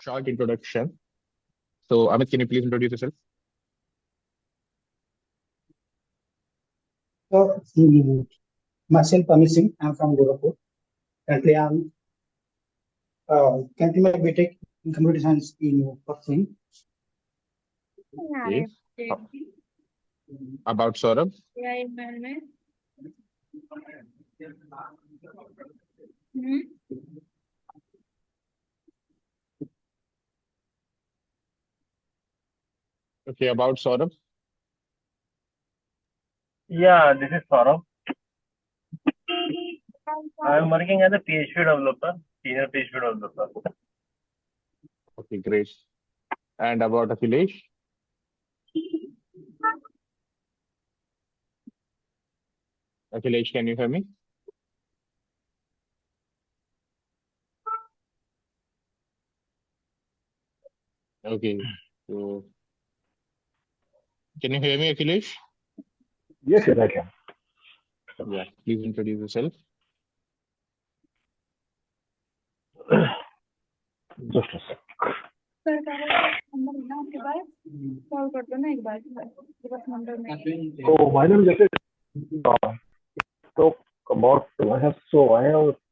short introduction. So, Amit, can you please introduce yourself? So, myself, Amit Singh. I'm from Gorakhpur. Currently, I'm currently my BTech in computer science in pursuing. Okay. About Saurabh? Okay, about Saurabh? Yeah, this is Saurabh. I'm working as a PHP developer, senior PHP developer. Okay, great. And about Akhilesh? Akhilesh, can you hear me? Okay. So, can you hear me, Akhilesh? Yes, I can. Yeah, please introduce yourself. Just a sec. So my name is Jatin. Talk about I have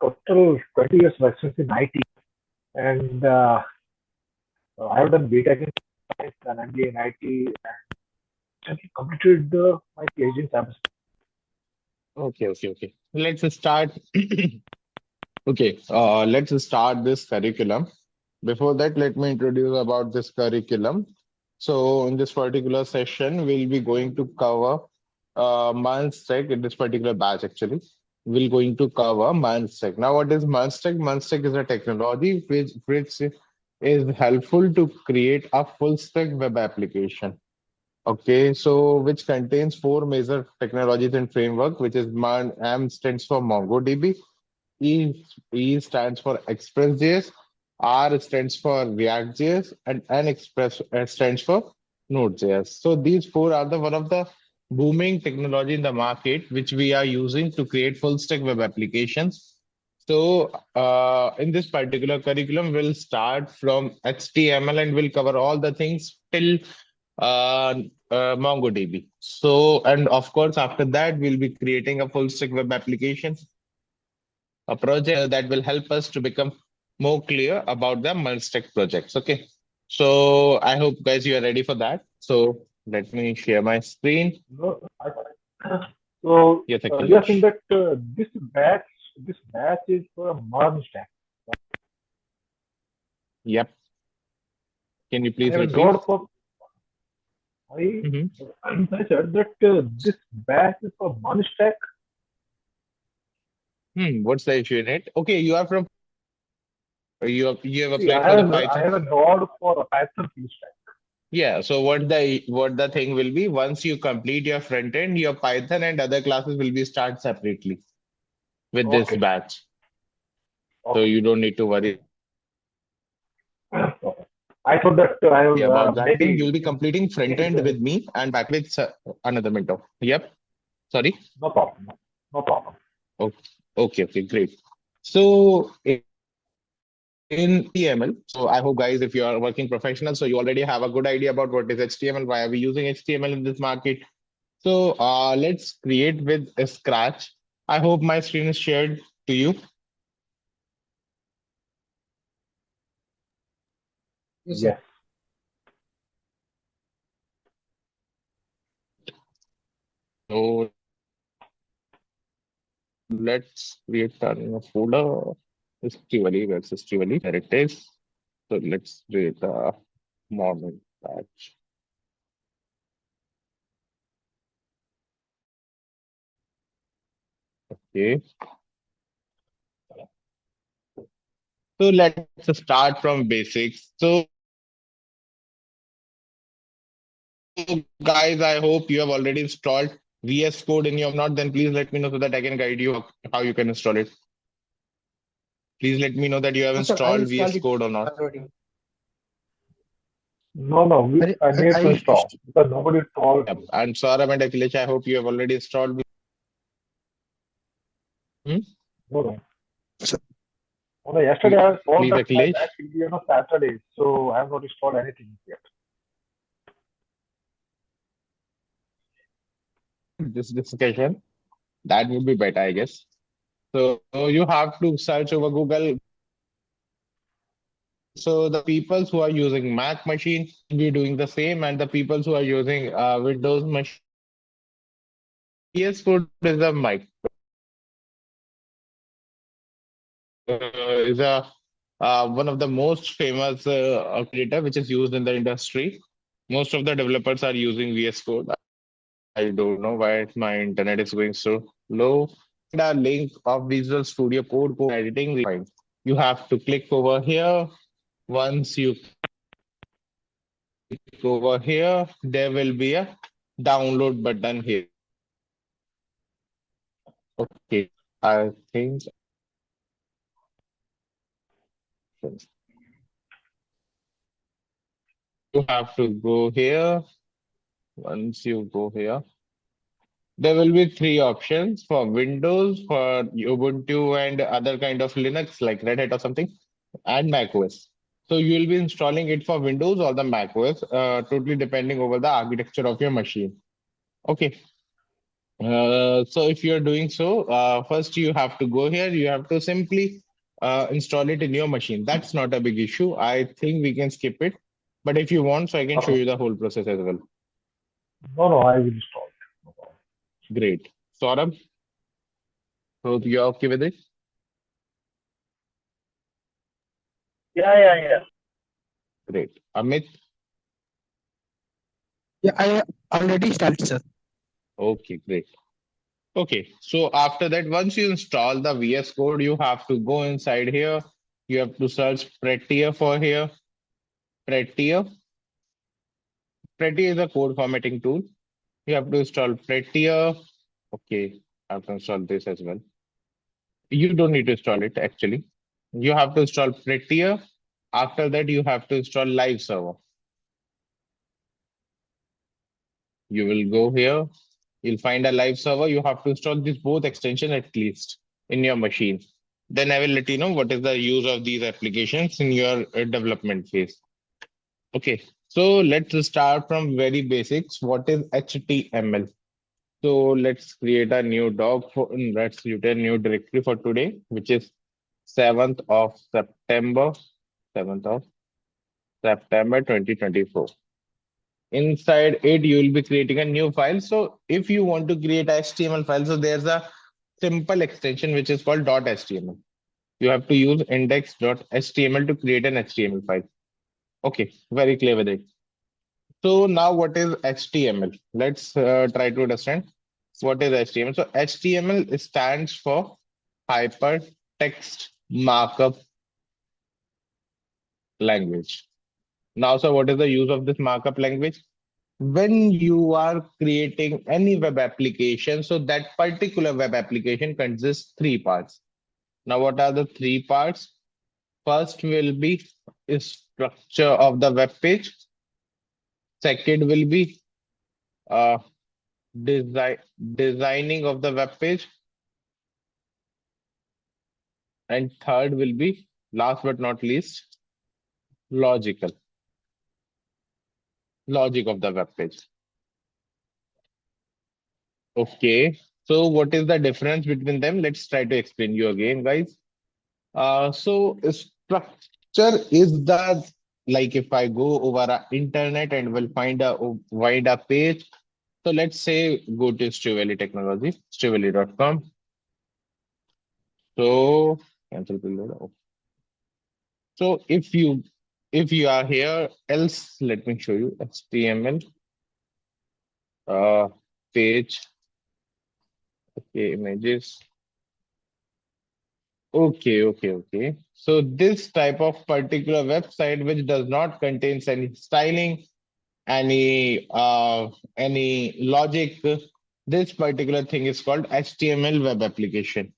total 20 years of experience in IT, and I have done BTech in science and MBA in IT, and completed my PhD in cybersecurity. Okay. Let's start. Okay, let's start this curriculum. Before that, let me introduce about this curriculum. So in this particular session, we'll be going to cover Manstack in this particular batch actually. We're going to cover Manstack. Now, what is Manstack? Manstack is a technology which is helpful to create a full stack web application. Okay, so which contains four major technologies and framework, which is M stands for MongoDB, E stands for ExpressJS, R stands for React.js, and N express stands for Node.js. So these four are the one of the booming technology in the market, which we are using to create full stack web applications. So in this particular curriculum, we'll start from HTML and we'll cover all the things till MongoDB. So, and of course, after that, we'll be creating a full stack web application, a project that will help us to become more clear about the Merstack projects. Okay. So I hope guys you are ready for that. So let me share my screen. So Yes, you are saying Akhilesh. that this batch is for a modern stack. Yep. Can you I please have a repeat? note for Mhm. I said that this batch is for modern stack. What's the issue in it? Okay, you are from you have See, applied for the I Python. have a node for a Python full stack. Yeah, so what the thing will be once you complete your front end, your Python and other classes will be start separately with this Okay. batch. So Okay. you don't need to worry Okay. I thought that I will about that thing. maybe You'll be completing front change end the with me and back with another mentor. Yep. Sorry. no problem. No problem. Okay, great. So in HTML, so I hope guys, if you are working professional, so you already have a good idea about what is HTML, why are we using HTML in this market. So let's create with a Scratch. I hope my screen is shared to you. Yes. So let's create a folder. History, where's history? There it is. So let's create a modern patch. Okay. So let's start from basics. So guys, I hope you have already installed VS Code in your not, then please let me know so that I can guide you how you can install it. Please let me know that you have Sir, I installed installed VS it Code or not. already. No, I need to install because nobody told Yep. me. And Saurabh and Akhilesh, I hope you have already installed. Hmm? No, no. Oh, no, yesterday I was told Please, that my Akhilesh. batch will be on a Saturday, so I have not installed anything yet. This discussion, that would be better, I guess. So you have to search over Google. So the people who are using Mac machine will be doing the same, and the people who are using Windows machine. VS Code is a mic is a one of the most famous creator which is used in the industry. Most of the developers are using VS Code. I don't know why my internet is going so low. The link of Visual Studio Code editing. Fine. You have to click over here. Once you click over here, there will be a download button here. Okay, I think you have to go here. Once you go here, there will be three options for Windows, for Ubuntu, and other kind of Linux like Red Hat or something, and macOS. So you will be installing it for Windows or the macOS, totally depending over the architecture of your machine. Okay. So if you're doing so, first you have to go here. You have to simply install it in your machine. That's not a big issue. I think we can skip it. But if you want, so I can show Okay. you the whole process as well. No, no, I will install it. No problem. Great. Saurabh, hope you're okay with it. Yeah. Great. Amit, Yeah, I already started, sir. okay, great. Okay, so after that, once you install the VS Code, you have to go inside here. You have to search Prettier for here. Prettier. Prettier is a code formatting tool. You have to install Prettier. Okay, I have to install this as well. You don't need to install it actually. You have to install Prettier. After that, you have to install Live Server. You will go here. You'll find a live server. You have to install these both extensions at least in your machine. Then I will let you know what is the use of these applications in your development phase. Okay, so let's start from very basics. What is HTML? So let's create a new doc for let's create a new directory for today, which is 7th of September, 7th of September 2024. Inside it, you will be creating a new file. So if you want to create a HTML file, so there's a simple extension which is called .html. You have to use index.html to create an HTML file. Okay, very clear with it. So now what is HTML? Let's try to understand what is HTML. So HTML stands for Hypertext Markup Language. Now, so what is the use of this markup language? When you are creating any web application, so that particular web application consists three parts. Now, what are the three parts? First will be structure of the web page. Second will be uh, design designing of the web page, and third will be last but not least logic of the web page. Okay, so what is the difference between them? Let's try to explain you again, guys. So structure is the like if I go over a internet and will find a page. So let's say go to Stuveli Technology, stuveli.com. So cancel preload. So if you are here, else let me show you HTML uh page. Okay, images. Okay. So this type of particular website which does not contains any styling, any logic, this particular thing is called HTML web application.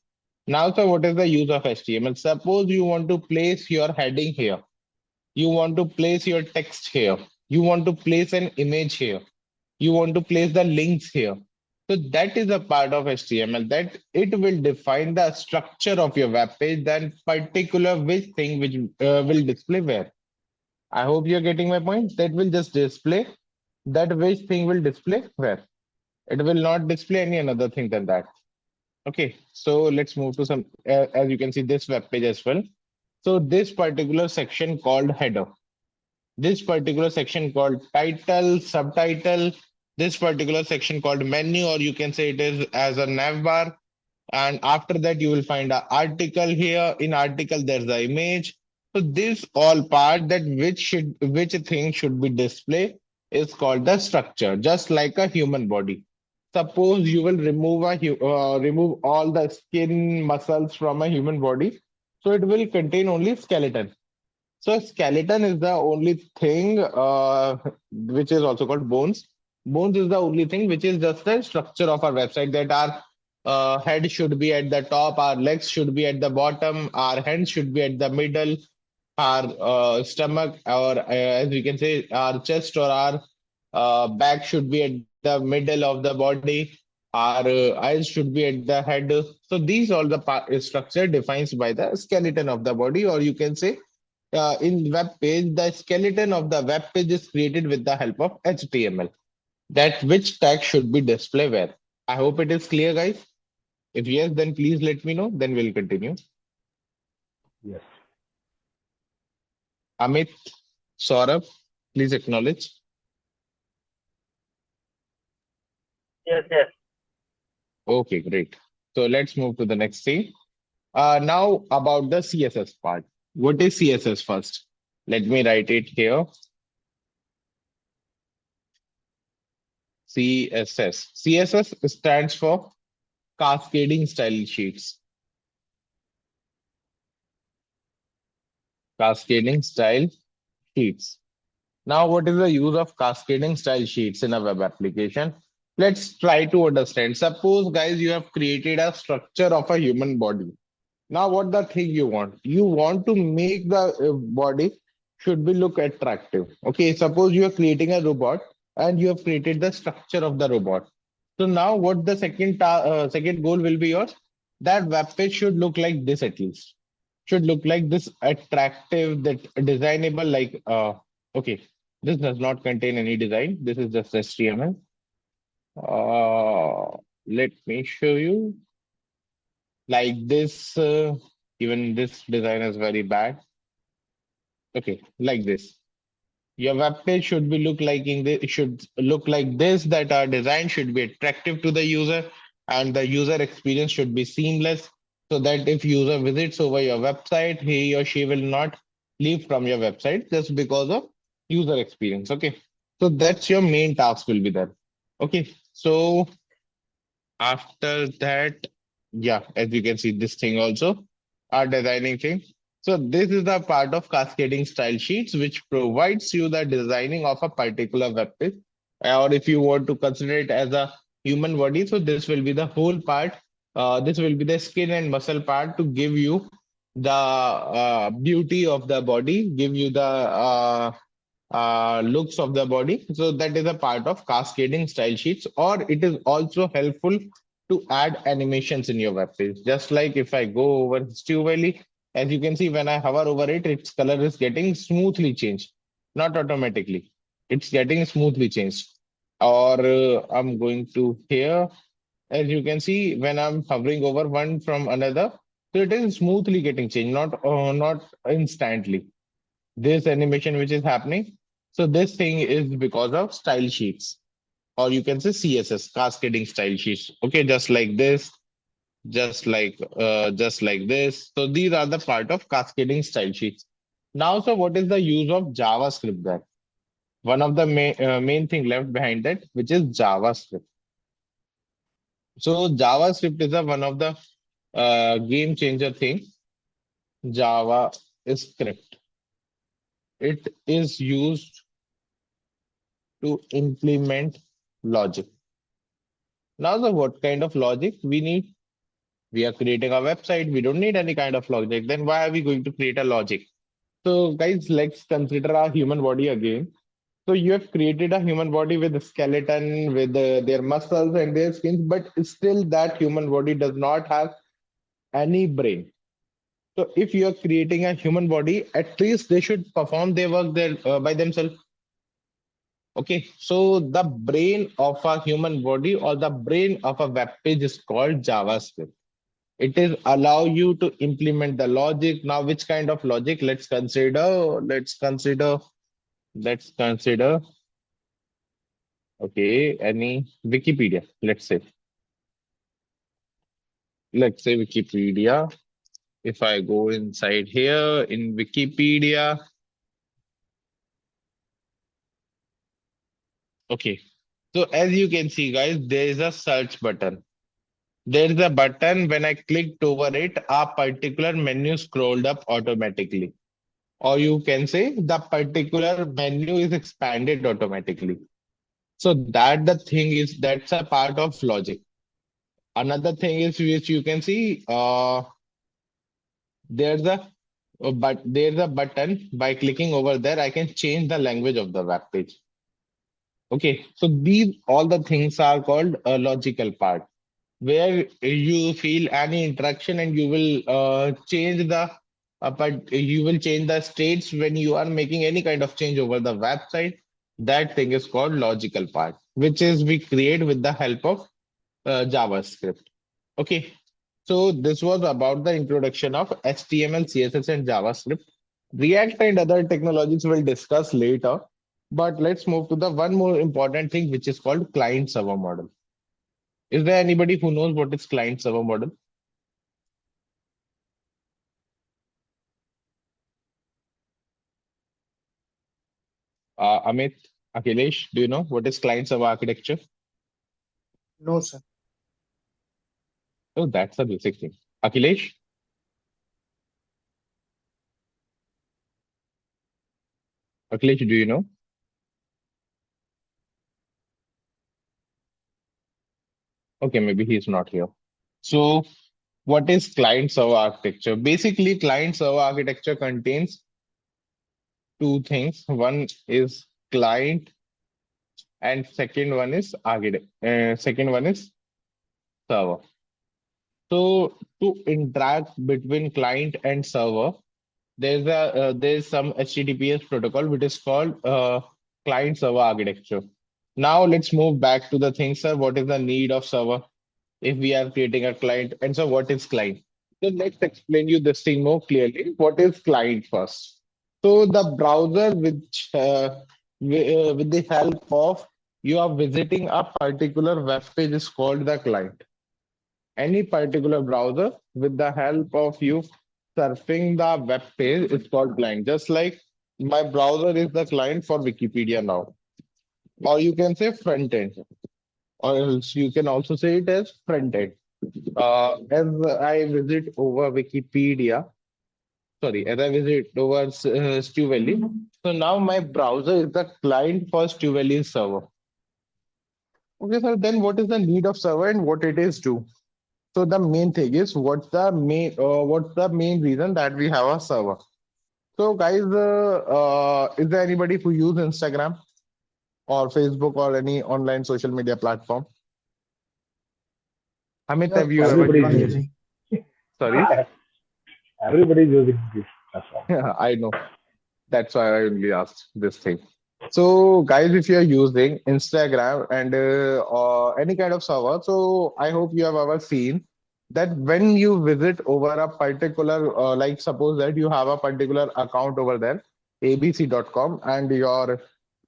Now, so what is the use of HTML? Suppose you want to place your heading here. You want to place your text here. You want to place an image here. You want to place the links here. So that is a part of HTML that it will define the structure of your web page, then particular which thing which will display where. I hope you're getting my point. That will just display that which thing will display where. It will not display any another thing than that. Okay, so let's move to some, as you can see, this web page as well. So this particular section called header, this particular section called title, subtitle, this particular section called menu, or you can say it is as a nav bar. And after that, you will find an article here. In article, there's the image. So this all part that which thing should be displayed is called the structure, just like a human body. Suppose you will remove all the skin muscles from a human body, so it will contain only skeleton. So skeleton is the only thing which is also called bones. Bones is the only thing which is just the structure of our website, that our head should be at the top, our legs should be at the bottom, our hands should be at the middle, our stomach, or as we can say, our chest or our back should be at the middle of the body. Our eyes should be at the head. So these all the structure defined by the skeleton of the body, or you can say in web page, the skeleton of the web page is created with the help of HTML. That which tag should be displayed where. I hope it is clear, guys. If yes, then please let me know. Then we'll continue. Yes. Amit, Saurabh, please acknowledge. Yes, yes. Okay, great. So let's move to the next thing. Now about the CSS part. What is CSS first? Let me write it here. CSS. CSS stands for Cascading Style Sheets. Cascading Style Sheets. Now, what is the use of cascading style sheets in a web application? Let's try to understand. Suppose, guys, you have created a structure of a human body. Now, what the thing you want? You want to make the body should be look attractive. Okay, suppose you are creating a robot and you have created the structure of the robot. So now, what the second goal will be yours? That web page should look like this at least. Should look like this attractive, that designable. Like okay, this does not contain any design. This is just HTML. Let me show you. Like this, even this design is very bad. Okay, like this. Your web page should be look like in this. It should look like this. That our design should be attractive to the user, and the user experience should be seamless. So that if user visits over your website, he or she will not leave from your website just because of user experience. Okay, so that's your main task will be there. Okay, so after that, yeah, as you can see, this thing also, our designing thing. So this is the part of cascading style sheets, which provides you the designing of a particular web page. Or if you want to consider it as a human body, so this will be the whole part. This will be the skin and muscle part to give you the beauty of the body, give you the looks of the body. So that is a part of cascading style sheets, or it is also helpful to add animations in your web page. Just like if I go over Stew Valley, as you can see, when I hover over it, its color is getting smoothly changed, not automatically. It's getting smoothly changed. Or I'm going to here, as you can see, when I'm hovering over one from another, so it is smoothly getting changed, not instantly. This animation which is happening. So this thing is because of style sheets, or you can say CSS, cascading style sheets. Okay, just like this, just like this. So these are the part of cascading style sheets. Now, so what is the use of JavaScript there? One of the main thing left behind that, which is JavaScript. So JavaScript is one of the game changer thing. JavaScript. It is used to implement logic. Now, the what kind of logic we need? We are creating a website. We don't need any kind of logic. Then why are we going to create a logic? So, guys, let's consider our human body again. So you have created a human body with a skeleton, with their muscles and their skins, but still that human body does not have any brain. So if you are creating a human body, at least they should perform their work there by themselves. Okay, so the brain of a human body or the brain of a web page is called JavaScript. It is allow you to implement the logic. Now, which kind of logic? Let's consider. Okay, any Wikipedia. Let's say Wikipedia. If I go inside here in Wikipedia, okay. So as you can see, guys, there is a search button. There is a button. When I clicked over it, a particular menu scrolled up automatically. Or you can say the particular menu is expanded automatically. So that's a part of logic. Another thing is which you can see, there's a button. By clicking over there, I can change the language of the web page. Okay, so these all the things are called a logical part, where you feel any interaction and you will change the but you will change the states when you are making any kind of change over the website. That thing is called logical part, which is we create with the help of JavaScript. Okay, so this was about the introduction of HTML, CSS, and JavaScript. React and other technologies we'll discuss later. But let's move to the one more important thing, which is called client server model. Is there anybody who knows what is client server model? Amit, Akhilesh, do you know what is client server architecture? No, sir. Oh, that's a basic thing. Akhilesh? Akhilesh, do you know? Okay, maybe he's not here. So, what is client server architecture? Basically, client server architecture contains two things. One is client, and second one is server. So, to interact between client and server, there's some HTTPS protocol which is called client server architecture. Now let's move back to the thing, sir. What is the need of server if we are creating a client? And so what is client? So let's explain you this thing more clearly. What is client first? So the browser with the help of you are visiting a particular web page is called the client. Any particular browser with the help of you surfing the web page is called client. Just like my browser is the client for Wikipedia now. Or you can say front end, or else you can also say it as front end. As I visit over Wikipedia, sorry, as I visit over Stu Valley, so now my browser is the client for Stu Valley's server. Okay, sir, then what is the need of server and what it is do? So the main thing is what's the main reason that we have a server? So guys, is there anybody who use Instagram or Facebook or any online social media platform? Amit, Yeah, have you first ever Everybody is used? one using. using. Sorry, Everybody is using this platform. I know. That's why I only asked this thing. So, guys, if you're using Instagram and or any kind of server, so I hope you have ever seen that when you visit over a particular, like suppose that you have a particular account over there, abc.com, and your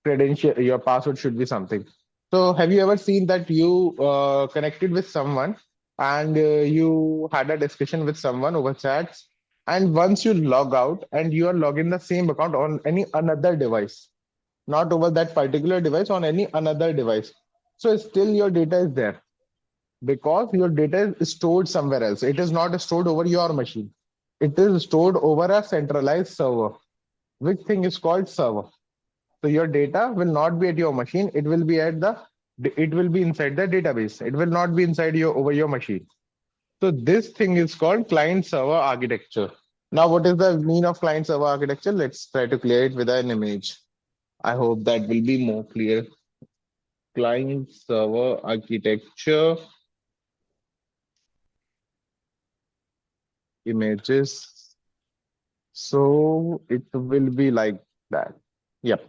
credential, your password should be something. So, have you ever seen that you connected with someone and you had a discussion with someone over chats, and once you log out and you are logging the same account on any another device, not over that particular device, on any another device. So still your data is there because your data is stored somewhere else. It is not stored over your machine. It is stored over a centralized server, which thing is called server. So your data will not be at your machine. It will be inside the database. It will not be inside your over your machine. So this thing is called client server architecture. Now, what is the mean of client server architecture? Let's try to clear it with an image. I hope that will be more clear. Client server architecture, images. So it will be like that. Yep,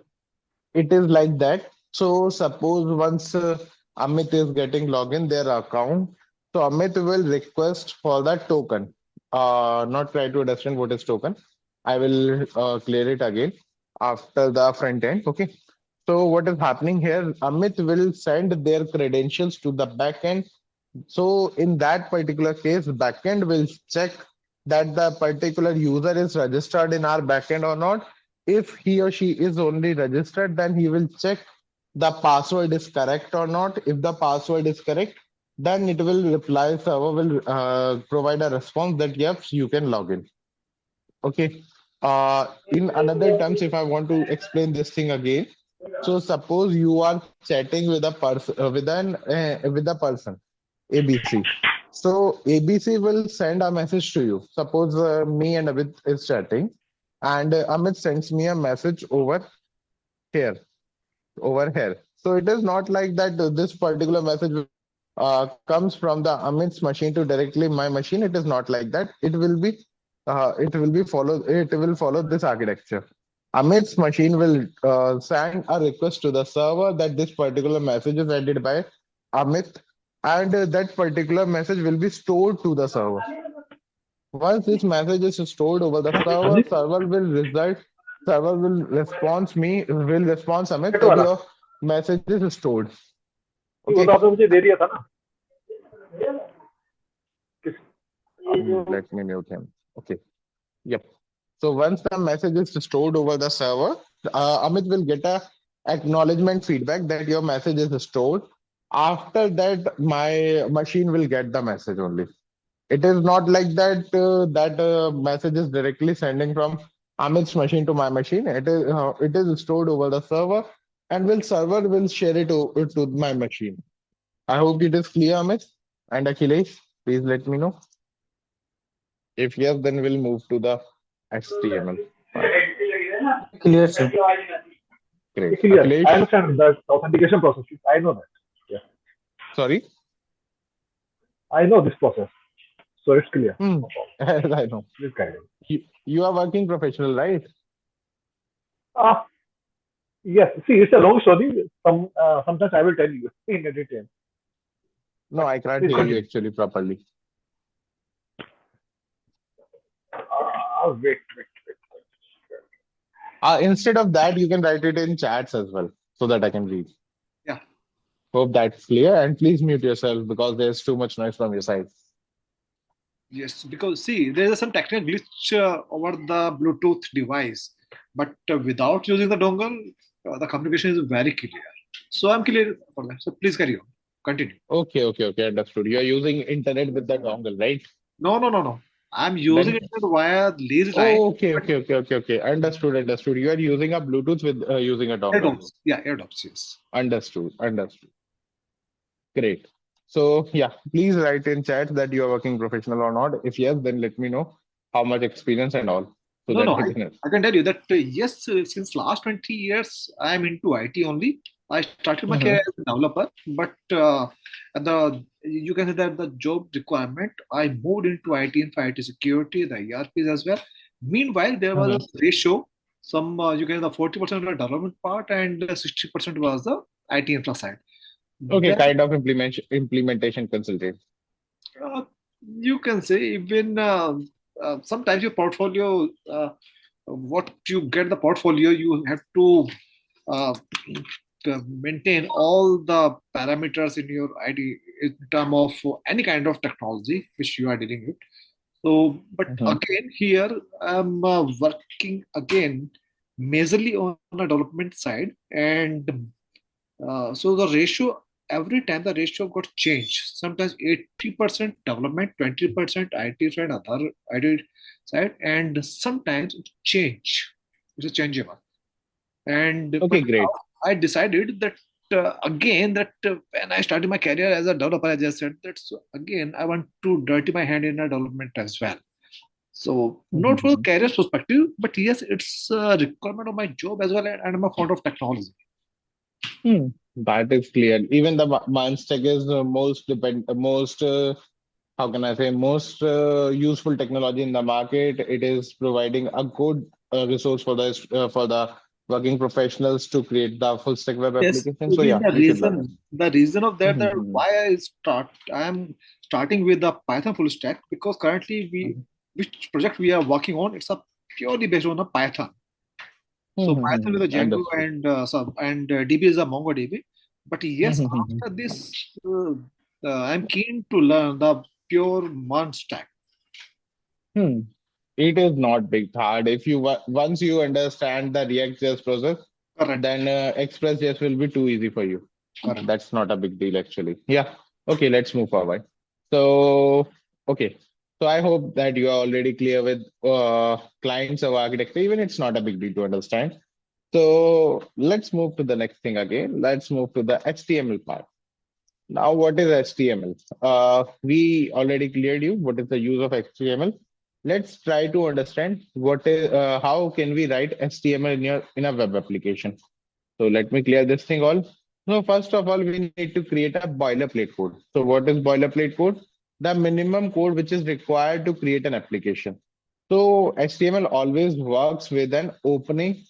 it is like that. So suppose once Amit is getting login their account, so Amit will request for that token. Not try to understand what is token. I will clear it again after the front end. Okay. So what is happening here? Amit will send their credentials to the backend. So in that particular case, backend will check that the particular user is registered in our backend or not. If he or she is only registered, then he will check the password is correct or not. If the password is correct, then it will reply, server will provide a response that yes, you can log in. Okay. In another terms, if I want to explain this thing again, so suppose you are chatting with a person with a person ABC. So ABC will send a message to you. Suppose me and Amit is chatting, and Amit sends me a message here, over here. So it is not like that this particular message comes from the Amit's machine to directly my machine. It is not like that. It will follow this architecture. Amit's machine will send a request to the server that this particular message is added by Amit, and that particular message will be stored to the server. Once this message is stored over the server, Sandeep, server will respond Amit net that वाला your message is stored. वो तो Okay. आपने मुझे दे दिया था ना किस Let me mute him. Okay. Yep. So once the message is stored over the server, Amit will get a acknowledgement feedback that your message is stored. After that, my machine will get the message only. It is not like that message is directly sending from Amit's machine to my machine. It is stored over the server, and will server will share it to my machine. I hope it is clear, Amit and Akhilesh. Please let me know. If yes, then we'll move to the HTML part. Clear, sir. Great. clear I Akhilesh, understand that authentication process I know that yeah sorry. I know this process so it's clear Hmm. no problem I know. please guide me You are working professional, right? ah yes see it's a long story sometimes I will tell you in detail No, but I can't please hear you continue actually properly. wait Instead of that, you can write it in chats as well so that I can read. Yeah. Hope that's clear. And please mute yourself because there's too much noise from your side. Yes, because see, there is some technical glitch over the Bluetooth device, but without using the dongle, the communication is very clear. So I'm clear for that. So please carry on. Continue. Okay, understood. You are using internet with the dongle, right? No. I'm using Then, it via leased line. oh, okay. Understood. You are using a Bluetooth with using a dongle. AirDops. Yeah, AirDops, yes. Understood. Great. So yeah, please write in chat that you are working professional or not. If yes, then let me know how much experience and all so No, that no, I I, can. I can tell you that yes, since last 20 years, I'm into IT only. I started my career Mhm. as a developer, but at you can say that the job requirement, I moved into IT and for IT security, the ERPs as well. Meanwhile, there was a Mhm. ratio, some you can say the 40% of the development part and 60% was the IT infra side. Okay, Then kind of implementation consultant. uh, you can say even sometimes your portfolio, what you get the portfolio, you have uh, to maintain all the parameters in your ID in terms of any kind of technology which you are dealing with. So, but Mhm. again, here I'm working again majorly on the development side, and so the ratio every time the ratio got changed. Sometimes 80% development, 20% IT side, other IT side, and sometimes it change. It's a changeable. And Okay, but great. now I decided that again that when I started my career as a developer, I just said that so again I want to dirty my hand in a development as well. So not for career perspective, but yes, it's a requirement of my job as well, and I'm a fond of technology. That is clear. Even the Mindstack is most how can I say, most useful technology in the market. It is providing a good resource for the working professionals to create the full stack web Yes, application. So even yeah, we should learn it. the reason of that, that Mhm, why I'm starting with the Python full stack, because currently which project we are working on, it's a purely based on the Python. So Python with a Django Understood. and DB is a MongoDB. But yes, after this, I'm keen to learn the pure Mon stack. Hmm. It is not big hard. If you once you understand the React.js process, Correct. then Express.js will be too easy for you. Correct. That's not a big deal actually. Yeah. Okay, let's move forward. So, okay. So I hope that you are already clear with clients of architecture. Even it's not a big deal to understand. So let's move to the next thing again. Let's move to the HTML part. Now, what is HTML? We already cleared you what is the use of HTML. Let's try to understand how can we write HTML in a web application. So let me clear this thing all. So first of all, we need to create a boilerplate code. So what is boilerplate code? The minimum code which is required to create an application. So HTML always works with an opening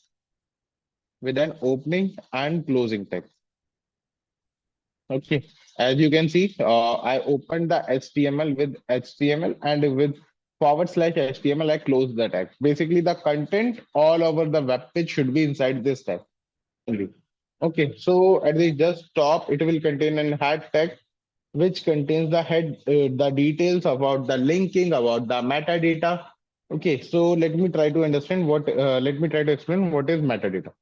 and closing text. Okay, as you can see, I opened the HTML with HTML and with /HTML, I closed the tag. Basically, the content all over the web page should be inside this tag only. Okay, so at the just top, it will contain an head tag, which contains the details about the linking, about the metadata. Okay, so let me try to explain what is metadata.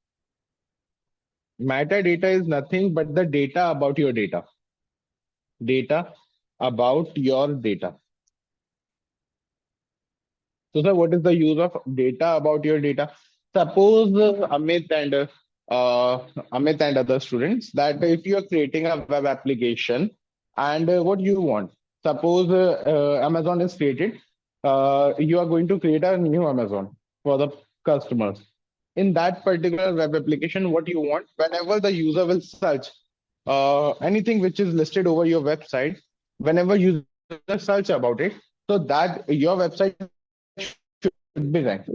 Metadata is nothing but the data about your data. Data about your data. So, sir, what is the use of data about your data? Suppose Amit and other students that if you are creating a web application and what you want, suppose Amazon is created, you are going to create a new Amazon for the customers. In that particular web application, what you want, whenever the user will search anything which is listed over your website, whenever user search about it, so that your website should be ranked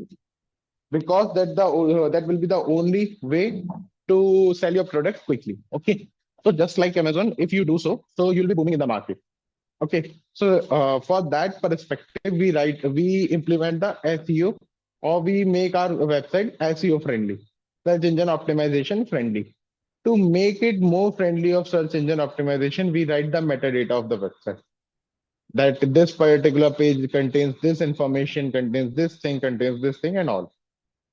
because that will be the only way to sell your product quickly. Okay, so just like Amazon, if you do so, so you'll be booming in the market. Okay, so for that perspective, we implement the SEO, or we make our website SEO friendly, search engine optimization friendly. To make it more friendly of search engine optimization, we write the metadata of the website. That this particular page contains this information, contains this thing, and all.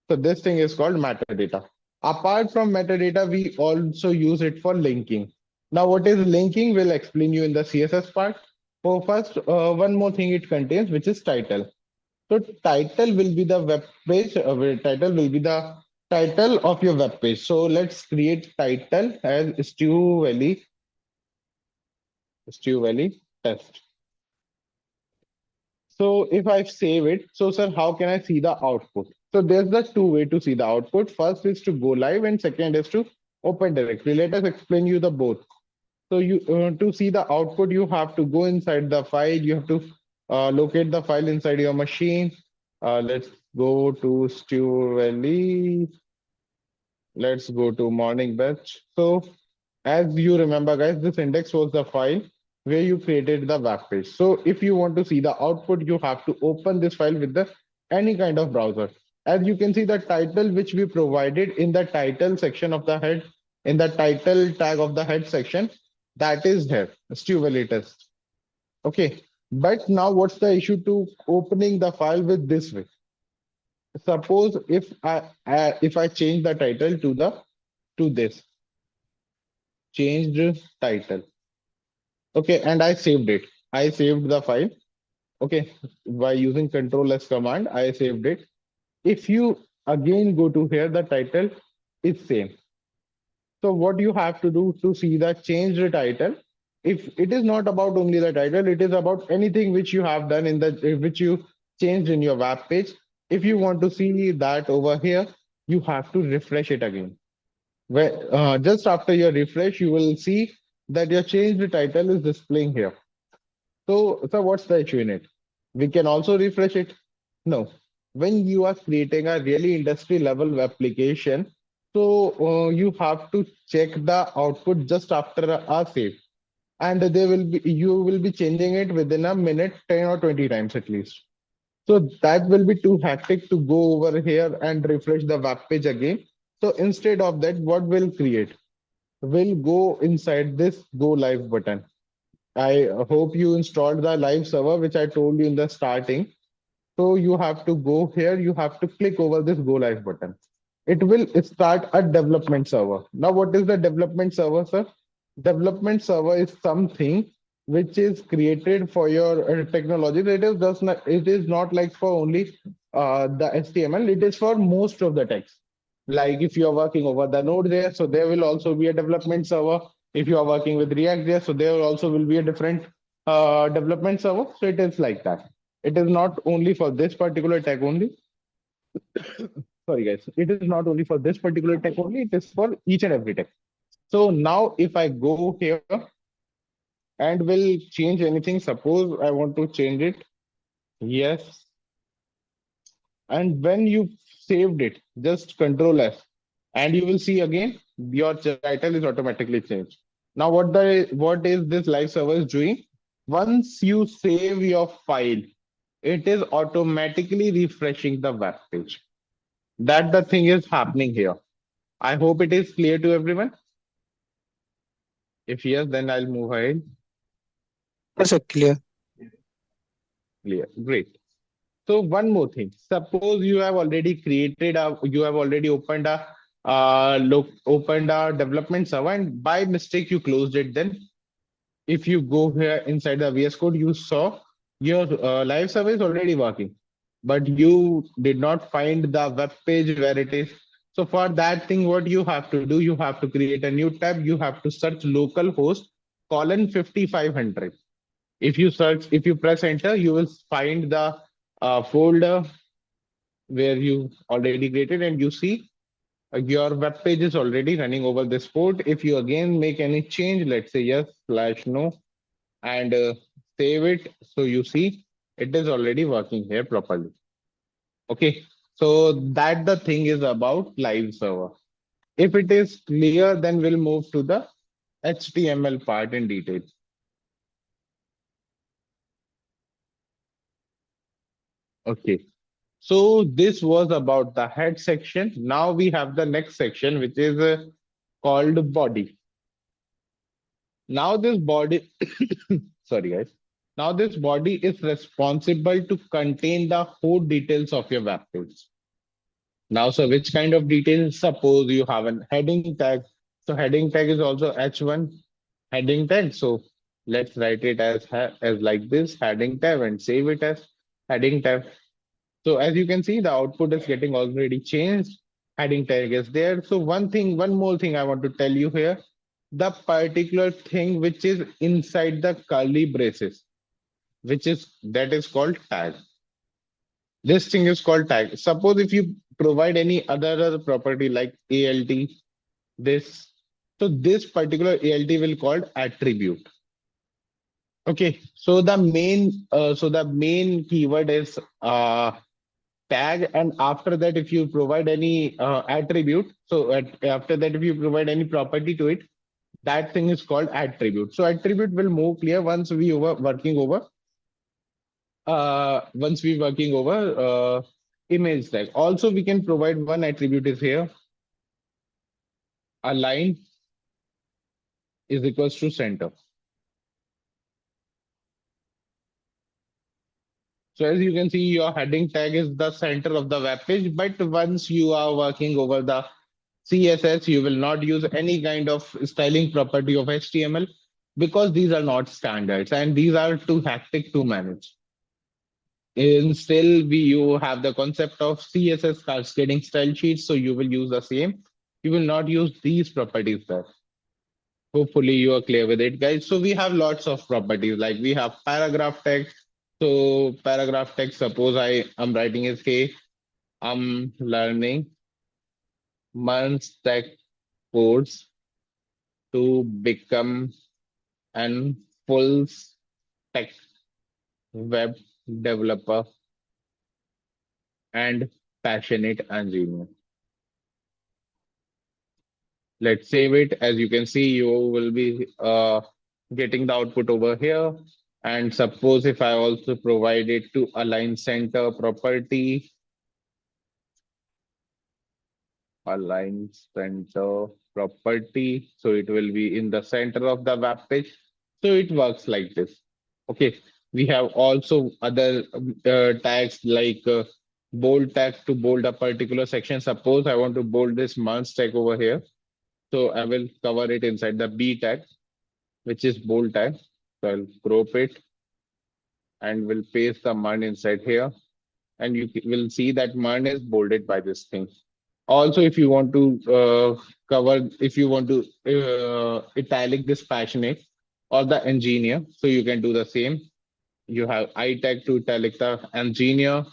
So this thing is called metadata. Apart from metadata, we also use it for linking. Now, what is linking? We'll explain you in the CSS part. So first, one more thing it contains, which is title. So title will be the web page. Title will be the title of your web page. So let's create title as Stew Valley test. So if I save it, so sir, how can I see the output? So there's the two way to see the output. First is to go live and second is to open directly. Let us explain you the both. So you to see the output, you have to go inside the file. You have to locate the file inside your machine. Let's go to Stew Valley. Let's go to morning batch. So as you remember, guys, this index was the file where you created the web page. So if you want to see the output, you have to open this file with the any kind of browser. As you can see, the title which we provided in the title section of the head, in the title tag of the head section, that is here, Stew Valley test. Okay. But now what's the issue to opening the file with this way? Suppose if I change the title to this changed title. Okay, and I saved it. I saved the file. Okay, by using Control S command, I saved it. If you again go to here, the title is same. So what you have to do to see the changed title, if it is not about only the title, it is about anything which you have done which you changed in your web page. If you want to see that over here, you have to refresh it again. Just after your refresh, you will see that your changed title is displaying here. So what's the issue in it? We can also refresh it. No. When you are creating a really industry level application, so you have to check the output just after a save, and you will be changing it within a minute, 10 or 20 times at least. So that will be too hectic to go over here and refresh the web page again. So instead of that, what we'll create? We'll go inside this go live button. I hope you installed the live server, which I told you in the starting. So you have to go here, you have to click over this go live button. It will start a development server. Now, what is the development server, sir? Development server is something which is created for your technology. It is not like for only the HTML, it is for most of the text. Like if you are working over the node there, so there will also be a development server. If you are working with React there, so there also will be a different development server. So it is like that. It is not only for this particular tag only. Sorry, guys. It is not only for this particular tag only. It is for each and every tag. So now if I go here and will change anything, suppose I want to change it. Yes. And when you saved it, just Control S, and you will see again your title is automatically changed. Now, what is this live server is doing? Once you save your file, it is automatically refreshing the web page. That the thing is happening here. I hope it is clear to everyone. If yes, then I'll move ahead. Yes, sir, clear. Clear. Great. So one more thing. Suppose you have already opened a development server, and by mistake you closed it. Then if you go here inside the VS Code, you saw your live server is already working, but you did not find the web page where it is. So for that thing, what you have to do, you have to create a new tab. You have to search localhost colon 5500. If you press enter, you will find the folder where you already created, and you see your web page is already running over this port. If you again make any change, let's say yes/no, and save it, so you see it is already working here properly. Okay, so that the thing is about live server. If it is clear, then we'll move to the HTML part in detail. Okay, so this was about the head section. Now we have the next section, which is called body. Now this body, sorry guys. Now this body is responsible to contain the whole details of your web page. Now, so which kind of details? Suppose you have a heading tag. So heading tag is also H1 heading tag. So let's write it as like this heading tag and save it as heading tag. So as you can see, the output is getting already changed. Heading tag is there. So one more thing I want to tell you here, the particular thing which is inside the curly braces, that is called tag. This thing is called tag. Suppose if you provide any other property like ALT, this, so this particular ALT will called attribute. Okay, so the main keyword is tag, and after that if you provide any attribute, so after that if you provide any property to it, that thing is called attribute. So attribute will move clear once we working over image tag. Also we can provide one attribute is here, align is equals to center. So as you can see, your heading tag is the center of the web page, but once you are working over the CSS, you will not use any kind of styling property of HTML because these are not standards and these are too hectic to manage. And still, you have the concept of CSS cascading style sheets, so you will use the same. You will not use these properties there. Hopefully, you are clear with it, guys. So we have lots of properties, like we have paragraph text, So paragraph text, suppose I am writing is, hey, I'm learning months tech codes to become an full stack web developer and passionate engineer. Let's save it. As you can see, you will be getting the output over here. And suppose if I also provide it to align center property, align center property, so it will be in the center of the web page. So it works like this. Okay, we have also other tags like bold tag to bold a particular section. Suppose I want to bold this months tag over here. So I will cover it inside the B tag, which is bold tag. So I'll crop it and will paste the month inside here. And you will see that month is bolded by this thing. Also, if you want to if you want to italic this passionate or the engineer, so you can do the same. You have I tag to italic the engineer.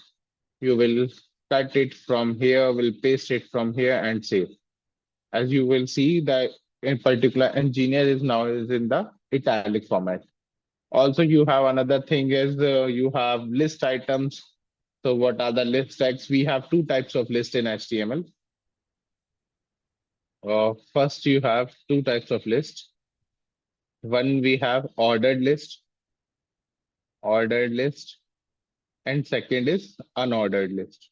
You will cut it from here, will paste it from here and save. As you will see that in particular engineer is now is in the italic format. Also, you have another thing is you have list items. So what are the list tags? We have two types of list in HTML. First, you have two types of list. One, we have ordered list, and second is unordered list.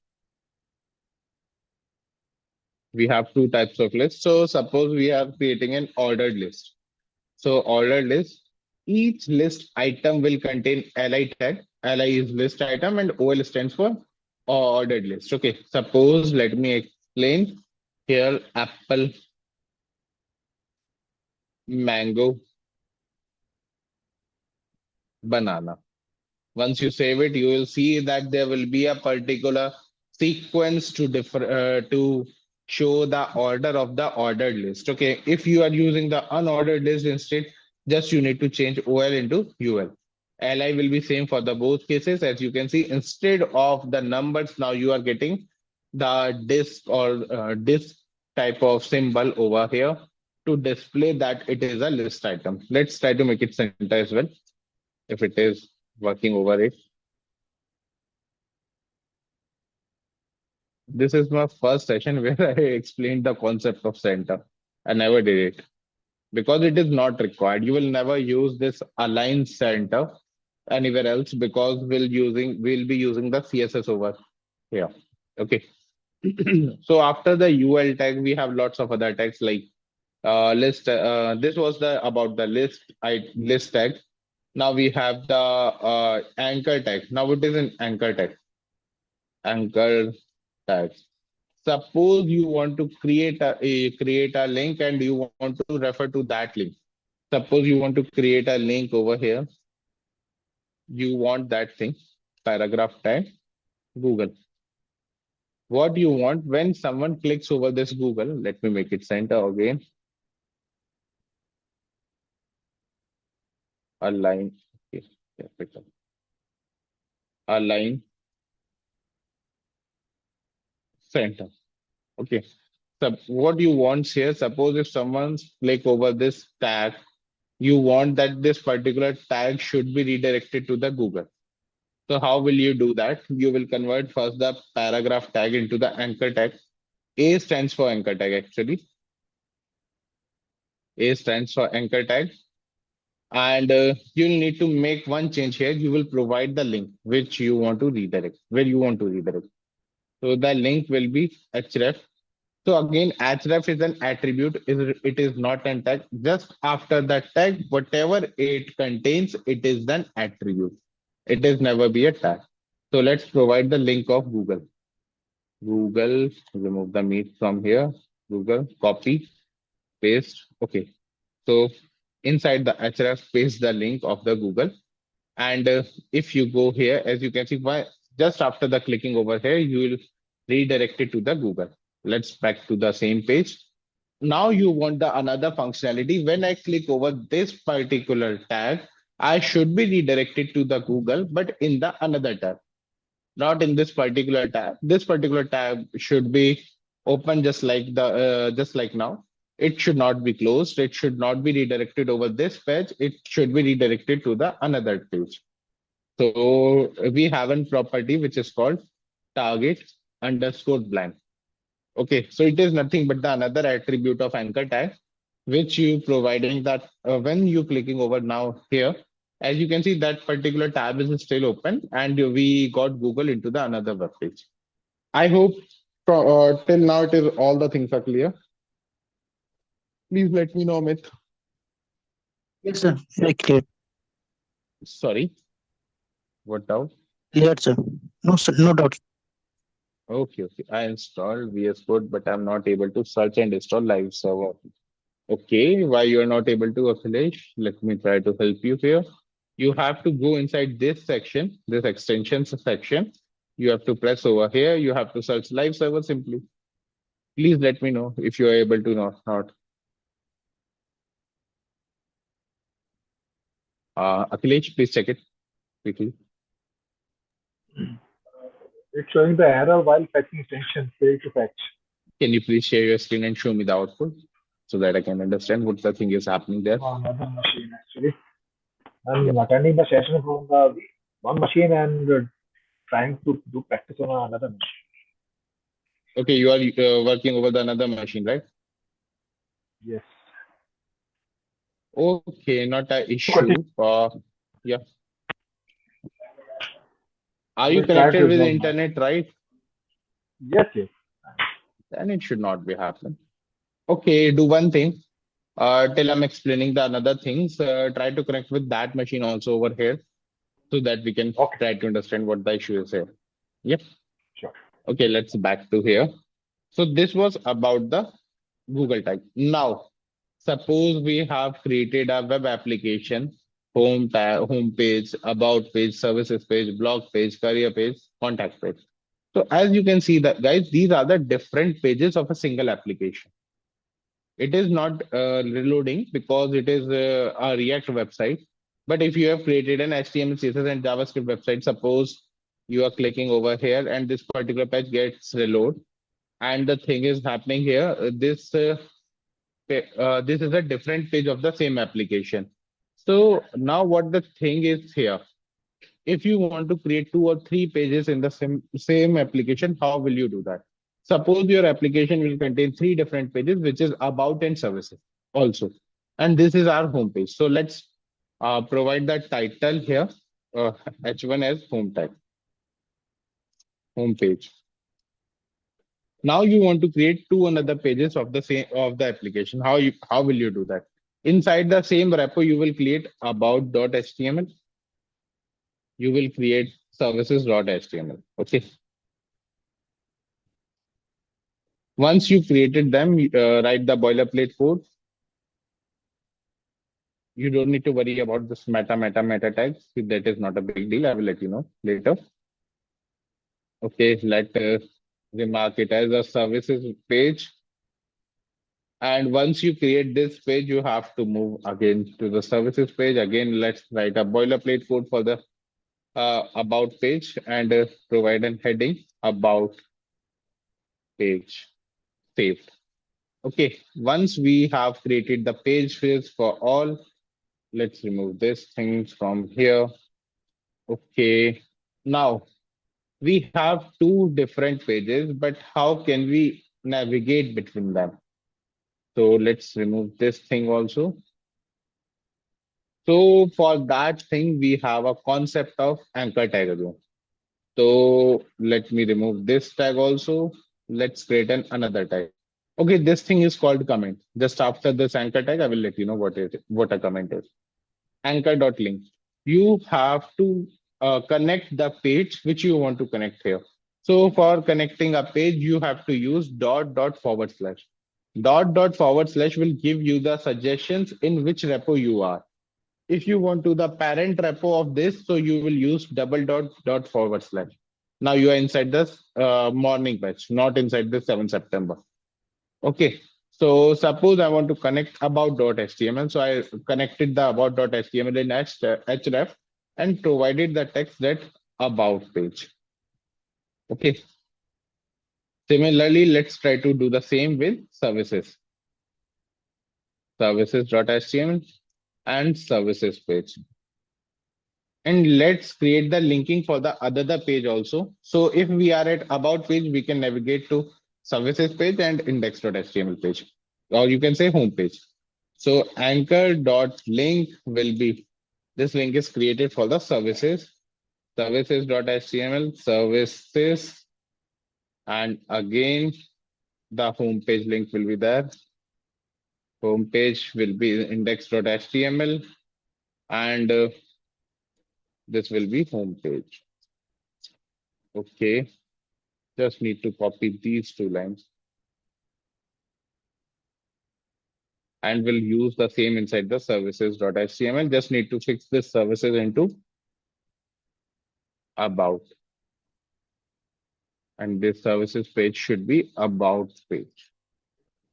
We have two types of list. So suppose we are creating an ordered list. So ordered list, each list item will contain li tag. Li is list item and ol stands for ordered list. Okay, suppose let me explain here apple, mango, banana. Once you save it, you will see that there will be a particular sequence to to show the order of the ordered list. Okay, if you are using the unordered list instead, just you need to change OL into UL. Li will be same for the both cases. As you can see, instead of the numbers, now you are getting the disk or disk type of symbol over here to display that it is a list item. Let's try to make it center as well, if it is working over it. This is my first session where I explained the concept of center. I never did it because it is not required. You will never use this align center anywhere else because we'll be using the CSS over here. Okay. So after the UL tag, we have lots of other tags like list. This was the about the list tag. Now we have the anchor tag. Now it is an anchor tag. Anchor tag. Suppose you want to create a link and you want to refer to that link. Suppose you want to create a link over here. You want that thing, paragraph tag, Google. What you want when someone clicks over this Google, let me make it center again. Align, okay, capital. Align center. Okay. So what you want here, suppose if someone's click over this tag, you want that this particular tag should be redirected to the Google. So how will you do that? You will convert first the paragraph tag into the anchor tag. A stands for anchor tag actually. A stands for anchor tag. And you'll need to make one change here. You will provide the link which you want to redirect, where you want to redirect. So the link will be href. So again, href is an attribute. It is not a tag. Just after the tag, whatever it contains, it is an attribute. It is never be a tag. So let's provide the link of Google. Google, remove the meat from here. Google, copy, paste. Okay. So inside the href, paste the link of the Google. And if you go here, as you can see, just after the clicking over here, you will redirect it to the Google. Let's back to the same page. Now you want the another functionality. When I click over this particular tag, I should be redirected to the Google, but in the another tab, not in this particular tab. This particular tab should be open just like now. It should not be closed. It should not be redirected over this page. It should be redirected to the another page. So we have a property which is called target underscore blank. Okay, so it is nothing but the another attribute of anchor tag, which you providing that when you clicking over now here, as you can see that particular tab is still open and we got Google into the another web page. I hope till now it is all the things are clear. Please let me know, Amit. Yes, sir. Very clear. Sorry, what doubt? Clear, sir. No, sir. No doubt. Okay, okay. I installed VS Code, but I'm not able to search and install live server. Okay, why you are not able to affiliate? Let me try to help you here. You have to go inside this section, this extensions section. You have to press over here. You have to search live server simply. Please let me know if you are able to not. Akhilesh, please check it quickly. It's showing the error while fetching extension, failed to fetch. Can you please share your screen and show me the output so that I can understand what the thing is happening there? On another machine, actually. I'm attending the session from the one machine and trying to do practice on another machine. Okay, you are working over the another machine, right? Yes. Okay, not an issue. Yeah. Are you We'll try connected to with the resolve that. internet, right? Yes, yes. Then it should not be happening. Okay, do one thing. Till I'm explaining the another things, try to connect with that machine also over here so that we can Okay. try to understand what the issue is here. Yep. Sure. Okay, let's back to here. So this was about the Google tag. Now, suppose we have created a web application, home tag, home page, about page, services page, blog page, career page, contact page. So as you can see that guys, these are the different pages of a single application. It is not reloading because it is a React website. But if you have created an HTML, CSS, and JavaScript website, suppose you are clicking over here and this particular page gets reload, and the thing is happening here. This is a different page of the same application. So now what the thing is here, if you want to create 2 or 3 pages in the same application, how will you do that? Suppose your application will contain 3 different pages, which is about and services also. And this is our home page. So let's provide that title here, H1 as home tag, home page. Now you want to create 2 another pages of the same of the application. How will you do that? Inside the same repo, you will create about.html. You will create services.html. Okay. Once you created them, write the boilerplate code. You don't need to worry about this meta tags. That is not a big deal. I will let you know later. Okay, let remark it as a services page. And once you create this page, you have to move again to the services page. Again, let's write a boilerplate code for the about page and provide a heading about page. Saved. Okay, once we have created the page fields for all, let's remove this thing from here. Okay, now we have 2 different pages, but how can we navigate between them? So let's remove this thing also. So for that thing, we have a concept of anchor tag again. So let me remove this tag also. Let's create another tag. Okay, this thing is called comment. Just after this anchor tag, I will let you know what a comment is. Anchor.link. You have to connect the page which you want to connect here. So for connecting a page, you have to use dot forward slash. Dot forward slash will give you the suggestions in which repo you are. If you want to the parent repo of this, so you will use dot forward slash. Now you are inside this morning batch, not inside the 7 September. Okay. So suppose I want to connect about.html. So I connected the about.html in href and provided the text that about page. Okay. Similarly, let's try to do the same with services. Services.html and services page. And let's create the linking for the other page also. So if we are at about page, we can navigate to services page and index.html page, or you can say home page. So anchor.link will be, this link is created for the services, services.html, services, and again, the home page link will be there. Home page will be index.html, and this will be home page. Okay. Just need to copy these two lines and we'll use the same inside the services.html. Just need to fix this services into about. And this services page should be about page.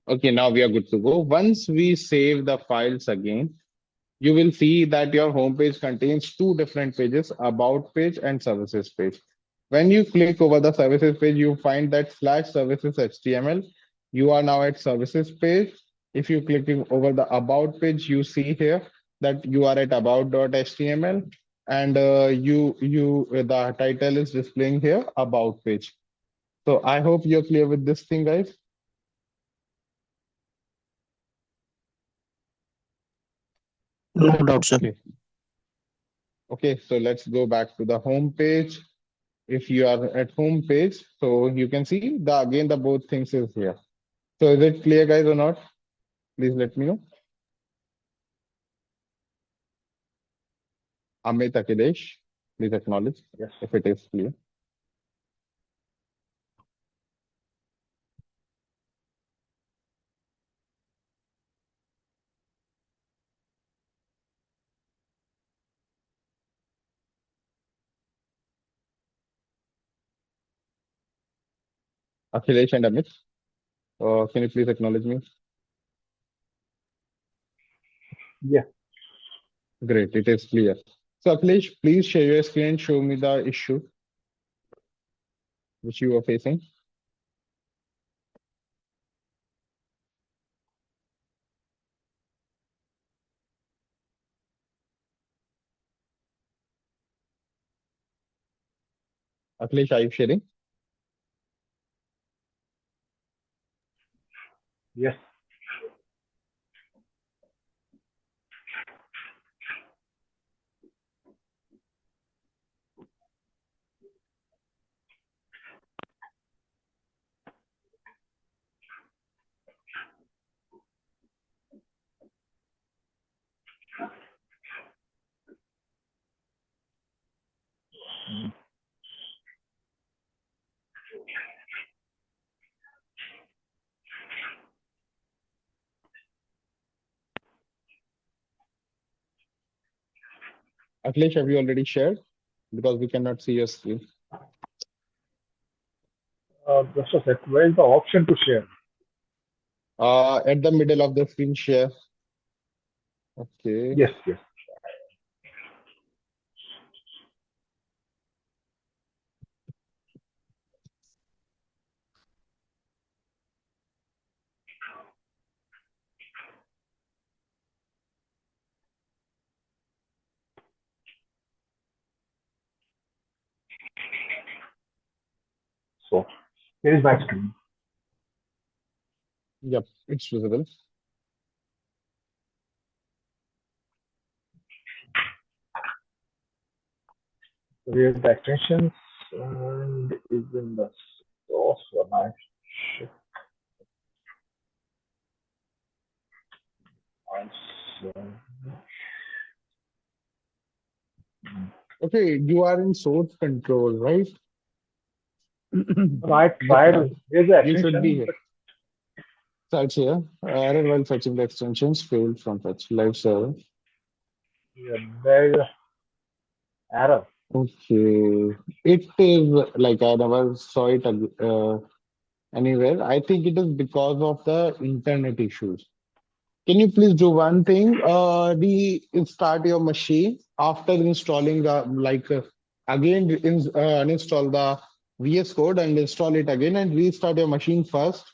Okay, now we are good to go. Once we save the files again, you will see that your home page contains two different pages, about page and services page. When you click over the services page, you find that /services HTML. You are now at services page. If you click over the about page, you see here that you are at about.html, and the title is displaying here about page. So I hope you're clear with this thing, guys. No doubt, sir. Okay. Okay, so let's go back to the home page. If you are at home page, so you can see the both things is here. So is it clear, guys, or not? Please let me know. Amit, Akhilesh, please acknowledge Yes. if it is clear. Akhilesh and Amit, can you please acknowledge me? Yeah. Great, it is clear. So Akhilesh, please share your screen and show me the issue which you are facing. Akhilesh, are you sharing? Yes. Akhilesh, have you already shared? Because we cannot see your screen. Just a sec. Where is the option to share? At the middle of the screen share. Okay. Yes, yes. So here is my screen. Yep, it's visible. So here is the extensions and is in the source for my shift. Okay, you are in source control, right? I tried. Here's the You should be extension. here. Search here. Error while fetching the extensions failed from fetch. Live server. Yeah, there is a error. Okay. It is like I never saw it. anywhere. I think it is because of the internet issues. Can you please do one thing? Restart your machine after installing the uninstall the VS Code and install it again and restart your machine first.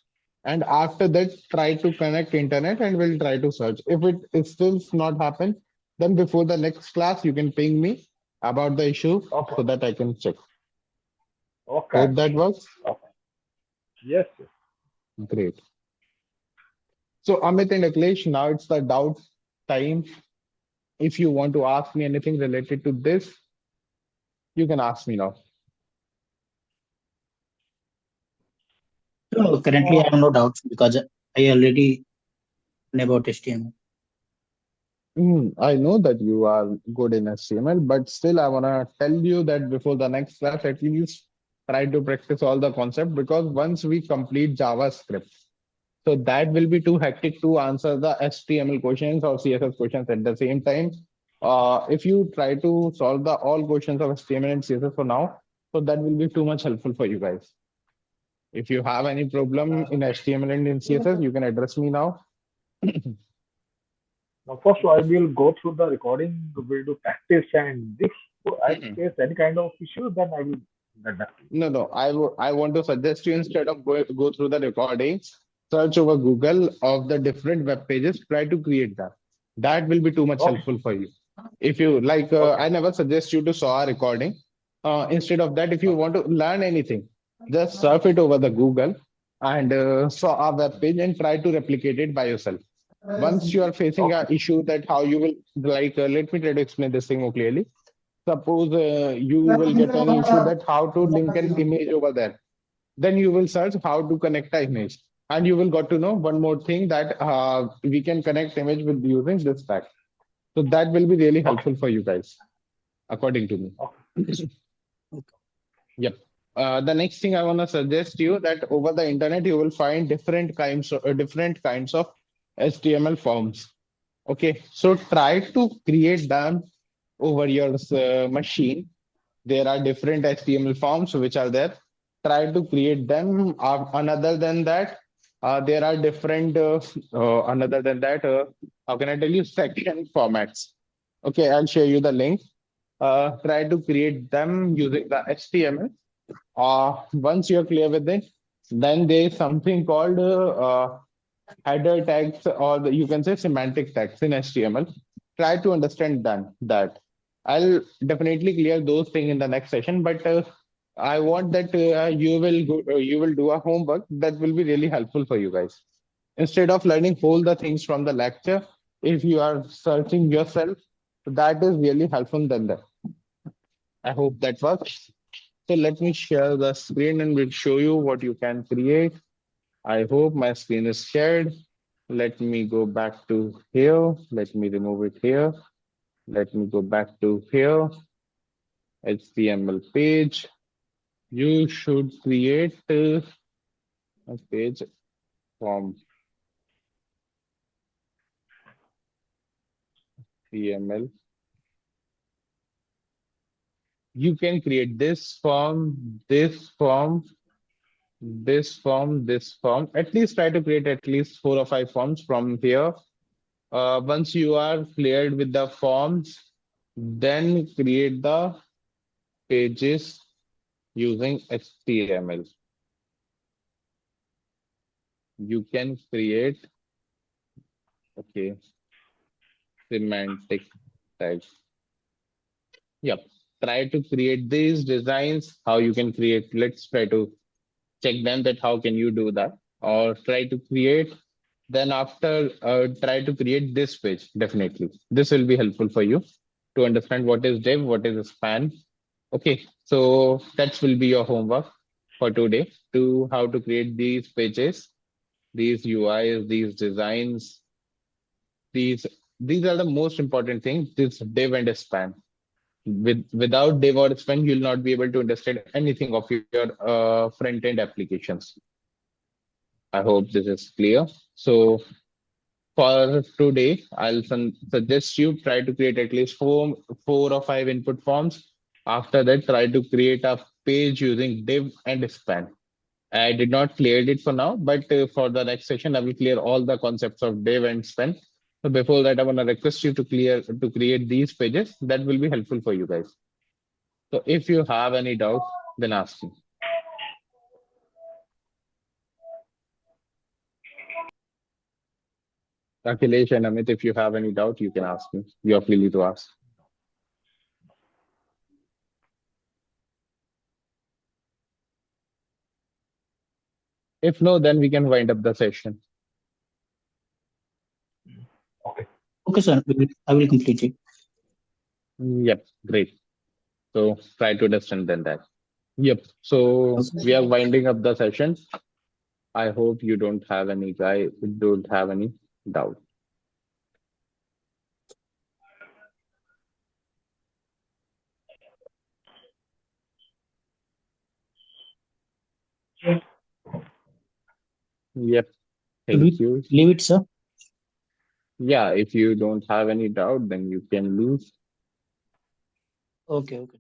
And after that, try to connect internet and we'll try to search. If it is still not happen, then before the next class, you can ping me about the issue Okay. so that I can check. Okay. Hope that works. Okay. Yes. Yes. Great. So Amit and Akhilesh, now it's the doubt time. If you want to ask me anything related to this, you can ask me now. So currently, I have no doubts because I already know about HTML. I know that you are good in HTML, but still, I want to tell you that before the next class, at least try to practice all the concept because once we complete JavaScript, so that will be too hectic to answer the HTML questions or CSS questions at the same time. If you try to solve the all questions of HTML and CSS for now, so that will be too much helpful for you guys. If you have any problem in HTML and in CSS, you can address me now. Now, first, I will go through the recording. We'll do practice, and if I face any kind of issue, then I will get back to you. No, no. I want to suggest you instead of go through the recordings, search over Google of the different web pages. Try to create that. That will be too much Okay. helpful for you. If you like, Okay. I never suggest you to saw a recording. Instead of that, if you want to learn anything, just surf it over the Google and saw a web page and try to replicate it by yourself. Once you are facing Okay. a issue that how you will let me try to explain this thing more clearly. Suppose you will get an issue that how to link an image over there. Then you will search how to connect an image. And you will got to know one more thing that we can connect image with using this tag. So that will be really Okay. helpful for you guys, according to me. Okay. Yep. The next thing I want to suggest you that over the internet you will find different kinds of HTML forms. Okay, so try to create them over your machine. There are different HTML forms which are there. Try to create them. Another than that, there are different. Another than that, how can I tell you? Section formats. Okay, I'll share you the link. Try to create them using the HTML. Once you're clear with it, then there is something called header tags, or you can say semantic tags in HTML. Try to understand that. I'll definitely clear those things in the next session, but I want that you will do a homework that will be really helpful for you guys. Instead of learning all the things from the lecture, if you are searching yourself, that is really helpful than that. I hope that works. So let me share the screen and we'll show you what you can create. I hope my screen is shared. Let me go back to here. Let me remove it here. Let me go back to here. HTML page. You should create a page from HTML. You can create this form, this form, this form, this form. At least try to create at least 4 or 5 forms from here. Once you are cleared with the forms, then create the pages using HTML. You can create, okay, semantic tags. Yep. Try to create these designs, how you can create. Let's try to check them that how can you do that or try to create. Then after, try to create this page. Definitely. This will be helpful for you to understand what is div, what is a span. Okay. So that will be your homework for today to how to create these pages, these UIs, these designs, these these are the most important things, this div and a span. Without div or span, you'll not be able to understand anything of your front end applications. I hope this is clear. So for today, I'll suggest you try to create at least 4 or 5 input forms. After that, try to create a page using div and span. I did not clear it for now, but for the next session, I will clear all the concepts of div and span. So before that, I want to request you to create these pages. That will be helpful for you guys. So if you have any doubt, then ask me. Akhilesh and Amit, if you have any doubt, you can ask me. You are free to ask. If no, then we can wind up the session. Okay, sir. I will complete it. Yep, great. So try to understand then that. Yep. So we are winding up the session. I hope you don't have any doubt. Yep. Thank you. Leave it, sir. Yeah, if you don't have any doubt, then you can leave. Okay, okay.